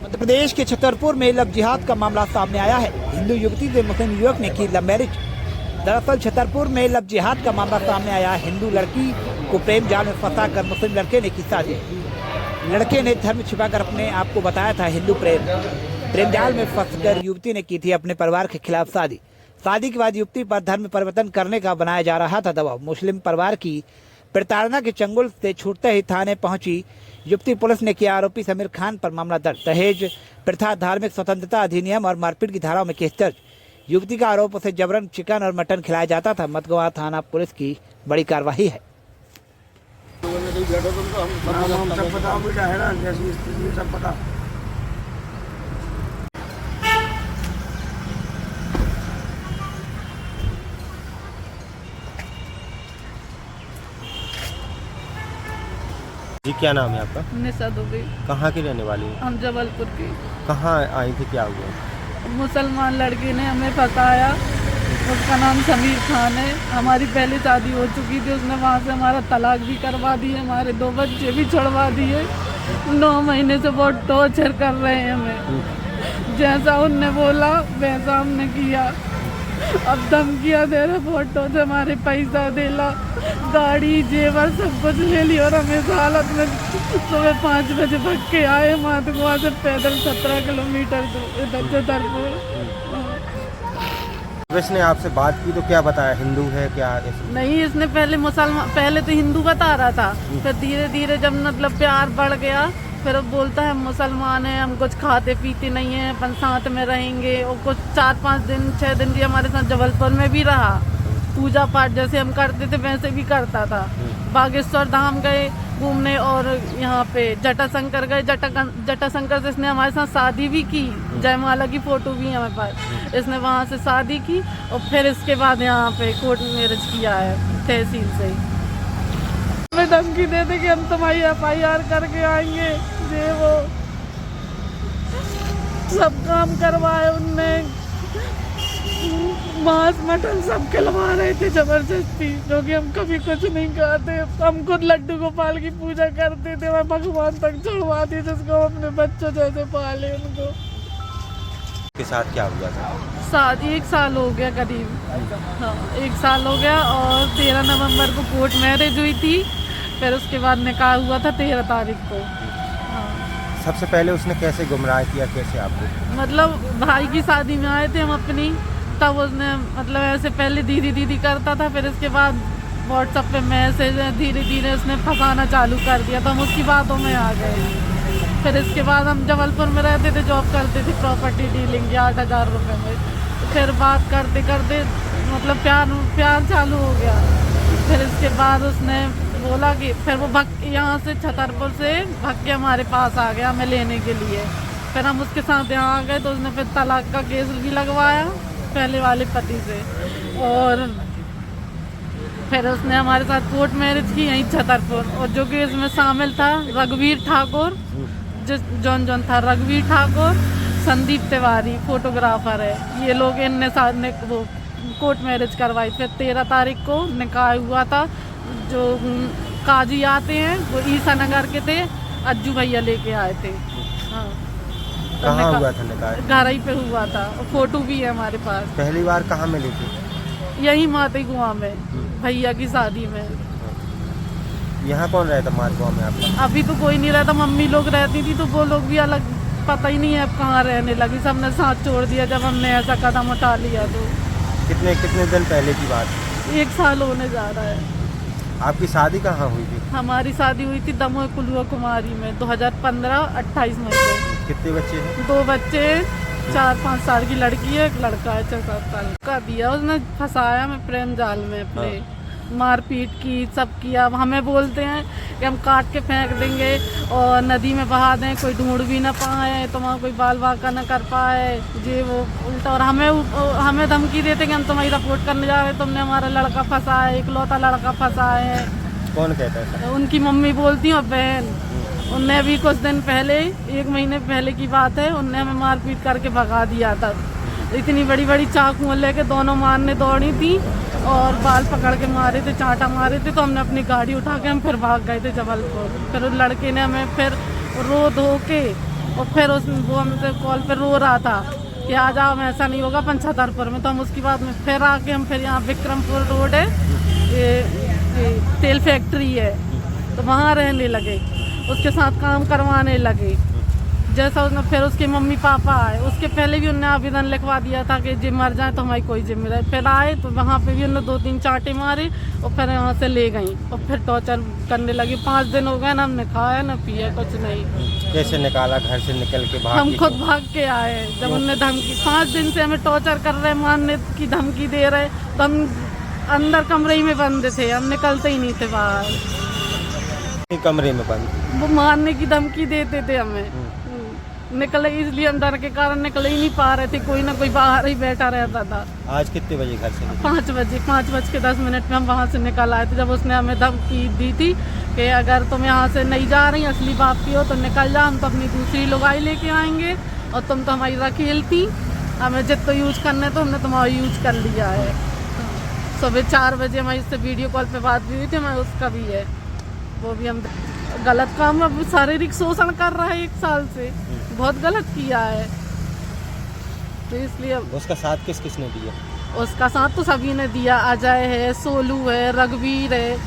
मध्य प्रदेश के छतरपुर में लव जिहाद का मामला सामने आया है। हिंदू युवती से मुस्लिम युवक ने की लव मैरिज। दरअसल छतरपुर में लव जिहाद का मामला सामने आया। हिंदू लड़की को प्रेम जाल में फंसाकर मुस्लिम लड़के ने की शादी। लड़के ने धर्म छिपाकर अपने आप को बताया था हिंदू। प्रेम जाल में फंसकर युवती ने की थी अपने परिवार के खिलाफ शादी। शादी के बाद युवती पर धर्म परिवर्तन करने का बनाया जा रहा था दबाव। मुस्लिम परिवार की प्रताड़ना के चंगुल से छूटते ही थाने पहुंची युवती। पुलिस ने किया आरोपी समीर खान पर मामला दर्ज। दहेज प्रथा, धार्मिक स्वतंत्रता अधिनियम और मारपीट की धाराओं में केस दर्ज। युवती का आरोप उसे जबरन चिकन और मटन खिलाया जाता था। मतगवा थाना पुलिस की बड़ी कार्रवाई है। जी, क्या नाम है आपका? निशा दुबे। कहाँ की रहने वाली है? हम जबलपुर की। कहाँ आई थी, क्या हुआ? मुसलमान लड़के ने हमें फंसाया। उसका नाम समीर खान है। हमारी पहले शादी हो चुकी थी। उसने वहाँ से हमारा तलाक भी करवा दी है। हमारे 2 बच्चे भी छुड़वा दिए। 9 महीने से बहुत टॉर्चर कर रहे हैं हमें। जैसा उनने बोला वैसा हमने किया। अब धमकियाँ दे रहे, फोटो से हमारे पैसा देला, गाड़ी जेवर सब कुछ ले लिया। और हमें इस हालत में सुबह 5 बजे भाग के आए मातगवा से पैदल 17 किलोमीटर छतरपुर। इसने आपसे बात की तो क्या बताया? हिंदू है क्या? नहीं, इसने पहले तो हिंदू बता रहा था। फिर धीरे धीरे जब मतलब प्यार बढ़ गया फिर अब बोलता है मुसलमान है, हम कुछ खाते पीते नहीं है, अपन साथ में रहेंगे। और कुछ 4-5 दिन 6 दिन भी हमारे साथ जबलपुर में भी रहा। पूजा पाठ जैसे हम करते थे वैसे भी करता था। बागेश्वर धाम गए घूमने और यहाँ पे जटाशंकर गए। जटाशंकर से इसने हमारे साथ शादी भी की। जयमाला की फोटो भी है हमारे पास। इसने वहाँ से शादी की और फिर इसके बाद यहाँ पे कोर्ट मैरिज किया है तहसील से। हमें धमकी देते कि हम तुम्हारी FIR करके आएंगे। ये वो सब काम करवाए उनने। मांस मटन सब खिलवा रहे थे जबरदस्ती, जो कि हम कभी कुछ नहीं खाते। हम खुद लड्डू गोपाल की पूजा करते थे। मैं भगवान तक चढ़वा दी जिसको अपने बच्चों जैसे पाले उनको। के साथ क्या हुआ था? शादी 1 साल हो गया करीब। हाँ, 1 साल हो गया। और 13 नवंबर को कोर्ट मैरिज हुई थी। फिर उसके बाद निकाह हुआ था 13 तारीख को। हाँ। सबसे पहले उसने कैसे गुमराह किया, कैसे आपको? मतलब भाई की शादी में आए थे हम अपनी, तब उसने मतलब ऐसे पहले दीदी दीदी करता था। फिर इसके बाद व्हाट्सएप पे मैसेज धीरे धीरे उसने फंसाना चालू कर दिया। तो हम उसकी बातों में आ गए। फिर इसके बाद हम जबलपुर में रहते थे, जॉब करते थे प्रॉपर्टी डीलिंग की 8,000 रुपये में। फिर बात करते करते मतलब प्यार चालू हो गया। फिर इसके बाद उसने बोला कि फिर वो यहाँ से छतरपुर से भाग के हमारे पास आ गया हमें लेने के लिए। फिर हम उसके साथ यहाँ आ गए तो उसने फिर तलाक का केस भी लगवाया पहले वाले पति से। और फिर उसने हमारे साथ कोर्ट मैरिज की यहीं छतरपुर। और जो कि इसमें शामिल था रघुवीर ठाकुर, जौन था रघुवीर ठाकुर, संदीप तिवारी फोटोग्राफर है। ये लोग इनने साथ ने वो कोर्ट मैरिज करवाई। फिर 13 तारीख को निकाह हुआ था। जो काजी आते हैं वो ईसा नगर के थे, अज्जू भैया लेके आए थे। हाँ, कहाँ हुआ था निकाह? घर ही पे हुआ था। फोटो भी है हमारे पास। पहली बार कहाँ मिली थी? यही माते कुआं में, भैया की शादी में। यहाँ कौन रहता मातगवा में आपका? अभी तो कोई नहीं रहता, मम्मी लोग रहती थी। तो वो लोग भी अलग, पता ही नहीं है अब कहाँ रहने लगी। सबने साथ छोड़ दिया जब हमने ऐसा कदम उठा लिया। तो कितने दिन पहले की बात? 1 साल होने जा रहा है। आपकी शादी कहाँ हुई थी? हमारी शादी हुई थी दमोह कुलुआ कुमारी में 2015 28 मई को। कितने बच्चे हैं? 2 बच्चे, 4-5 साल की लड़की है, एक लड़का है 6-7 साल का। दिया उसने, फंसाया मैं प्रेम जाल में अपने। मारपीट की, सब किया। हमें बोलते हैं कि हम काट के फेंक देंगे और नदी में बहा दें, कोई ढूंढ भी ना पाए, तो वहाँ कोई बाल वाका ना कर पाए। ये वो उल्टा। और हमें धमकी देते कि हम तुम्हारी रिपोर्ट करने जा रहे, तुमने हमारा लड़का फंसा है, इकलौता लड़का फंसा है। कौन कहता है? उनकी मम्मी बोलती और बहन। उनने अभी कुछ दिन पहले, 1 महीने पहले की बात है, उनने हमें मारपीट करके भगा दिया था। इतनी बड़ी बड़ी चाकू लेके दोनों मारने दौड़ी थी। और बाल पकड़ के मारे थे, चांटा मारे थे। तो हमने अपनी गाड़ी उठा के हम फिर भाग गए थे जबलपुर। फिर उस लड़के ने हमें फिर रो धो के और फिर वो हमसे कॉल पे रो रहा था कि आ जाओ, हम ऐसा नहीं होगा 75पुर में। तो हम उसके बाद में फिर आके हम फिर यहाँ विक्रमपुर रोड है, ये तेल फैक्ट्री है, तो वहाँ रहने लगे, उसके साथ काम करवाने लगे। जैसा उसने फिर उसके मम्मी पापा आए, उसके पहले भी उन्होंने आवेदन लिखवा दिया था कि जिम मर जाए तो हमारी कोई जिम्मेदारी। फिर आए तो वहाँ पे भी उन्होंने 2-3 चांटे मारे और फिर यहाँ से ले गई और फिर टॉर्चर करने लगी। 5 दिन हो गए ना, हमने खाया ना पिया कुछ नहीं। कैसे निकाला घर से निकल के भाग हम के खुद क्यों? भाग के आए। जब उनने धमकी, 5 दिन से हमें टॉर्चर कर रहे, मारने की धमकी दे रहे, तो हम अंदर कमरे ही में बंद थे, हम निकलते ही नहीं थे बाहर। कमरे में बंद, वो मारने की धमकी देते थे हमें। निकले, इसलिए हम डर के कारण निकले ही नहीं पा रहे थे। कोई ना कोई बाहर ही बैठा रहता था। आज कितने बजे घर से निकले? 5 बजे, 5:10 में हम वहाँ से निकल आए थे। जब उसने हमें धमकी दी थी कि अगर तुम यहाँ से नहीं जा रही, असली बाप की हो तो निकल जा, हम तो अपनी दूसरी लुगाई लेके आएंगे और तुम तो हमारी रखेल थी, हमें जितना यूज करना तो हमने तुम्हारा यूज कर लिया है। सुबह 4 बजे हमारी इससे वीडियो कॉल पे बात भी हुई थी, हमारे उसका भी है, वो भी हम गलत काम, अब शारीरिक शोषण कर रहा है 1 साल से, बहुत गलत किया है। तो इसलिए उसका साथ किस किसने दिया? उसका साथ तो सभी ने दिया, अजय है, सोलू है, रघुवीर है,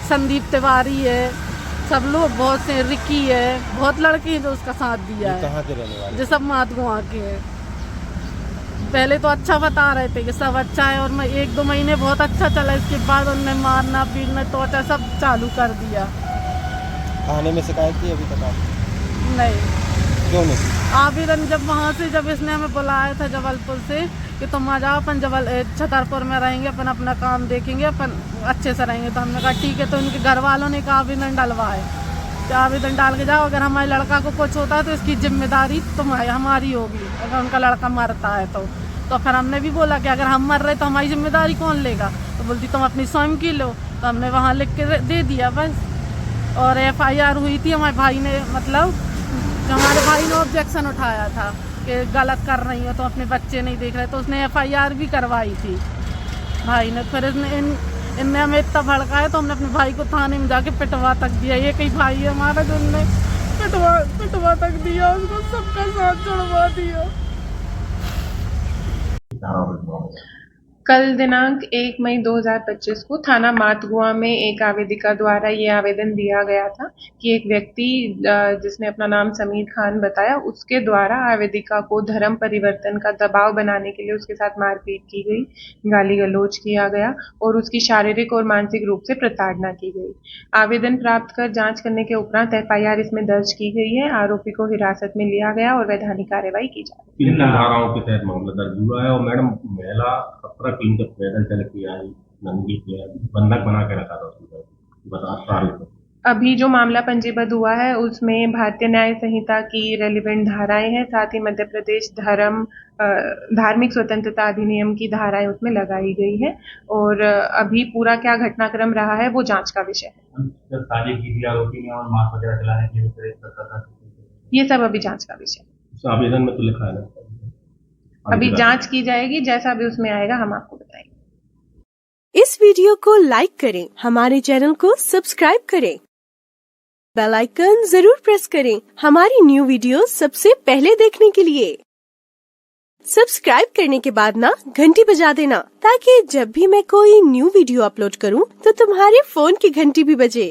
संदीप तिवारी है, सब लोग बहुत से, रिकी है, बहुत लड़के हैं जो उसका साथ दिया है। कहाँ के रहने वाले? जो सब मातगुआ के हैं। पहले तो अच्छा बता रहे थे कि सब अच्छा है और मैं 1-2 महीने बहुत अच्छा चला, इसके बाद उन्होंने मारना पीटना टॉर्चर सब चालू कर दिया। थाने में शिकायत की अभी तक आपने? नहीं। क्यों नहीं? आवेदन जब इसने हमें बुलाया था जबलपुर से कि तुम आ जाओ, अपन छतरपुर में रहेंगे, अपन अपना काम देखेंगे, अपन अच्छे से रहेंगे, तो हमने कहा ठीक है। तो उनके घर वालों ने कहा आवेदन डलवाए, तो आवेदन डाल के जाओ, अगर हमारे लड़का को कुछ होता है तो इसकी जिम्मेदारी हमारी होगी, अगर उनका लड़का मरता है तो फिर हमने भी बोला कि अगर हम मर रहे तो हमारी जिम्मेदारी कौन लेगा? तो बोलती तुम अपनी स्वयं की लो। तो हमने वहाँ लिख के दे दिया बस। और FIR हुई थी, हमारे भाई ने, मतलब हमारे भाई ने ऑब्जेक्शन उठाया था कि गलत कर रही हो, तो अपने बच्चे नहीं देख रहे, तो उसने FIR भी करवाई थी भाई ने। फिर इनने हमें इतना भड़काया तो हमने अपने भाई को थाने में जाके पिटवा तक दिया। ये कई भाई है हमारा जो उनने पिटवा तक दिया, उसको सबका साथ छोड़वा दिया। कल दिनांक 1 मई 2025 को थाना मातगुआ में एक आवेदिका द्वारा ये आवेदन दिया गया था कि एक व्यक्ति जिसने अपना नाम समीर खान बताया, उसके द्वारा आवेदिका को धर्म परिवर्तन का दबाव बनाने के लिए उसके साथ मारपीट की गई, गाली गलौज किया गया और उसकी शारीरिक और मानसिक रूप से प्रताड़ना की गई। आवेदन प्राप्त कर जांच करने के उपरांत FIR इसमें दर्ज की गई है। आरोपी को हिरासत में लिया गया और वैधानिक कार्रवाई की जा रही है। 3 धाराओं के तहत मामला दर्ज हुआ है और मैडम महिला 17 किलोमीटर पैदल चल के आई, नंगी के बंधक बना के रखा था उसको, बता साल। अभी जो मामला पंजीबद्ध हुआ है उसमें भारतीय न्याय संहिता की रेलिवेंट धाराएं हैं, साथ ही मध्य प्रदेश धार्मिक स्वतंत्रता अधिनियम की धाराएं उसमें लगाई गई है और अभी पूरा क्या घटनाक्रम रहा है वो जांच का विषय है। साजिश की थी आरोपी ने और मास्क वगैरह चलाने के लिए प्रेरित करता था, ये सब अभी जांच का विषय है। उस आवेदन में तो लिखा है ना, अभी जांच की जाएगी, जैसा भी उसमें आएगा हम आपको बताएंगे। इस वीडियो को लाइक करें, हमारे चैनल को सब्सक्राइब करें, बेल आइकन जरूर प्रेस करें हमारी न्यू वीडियो सबसे पहले देखने के लिए। सब्सक्राइब करने के बाद ना घंटी बजा देना, ताकि जब भी मैं कोई न्यू वीडियो अपलोड करूं तो तुम्हारे फोन की घंटी भी बजे।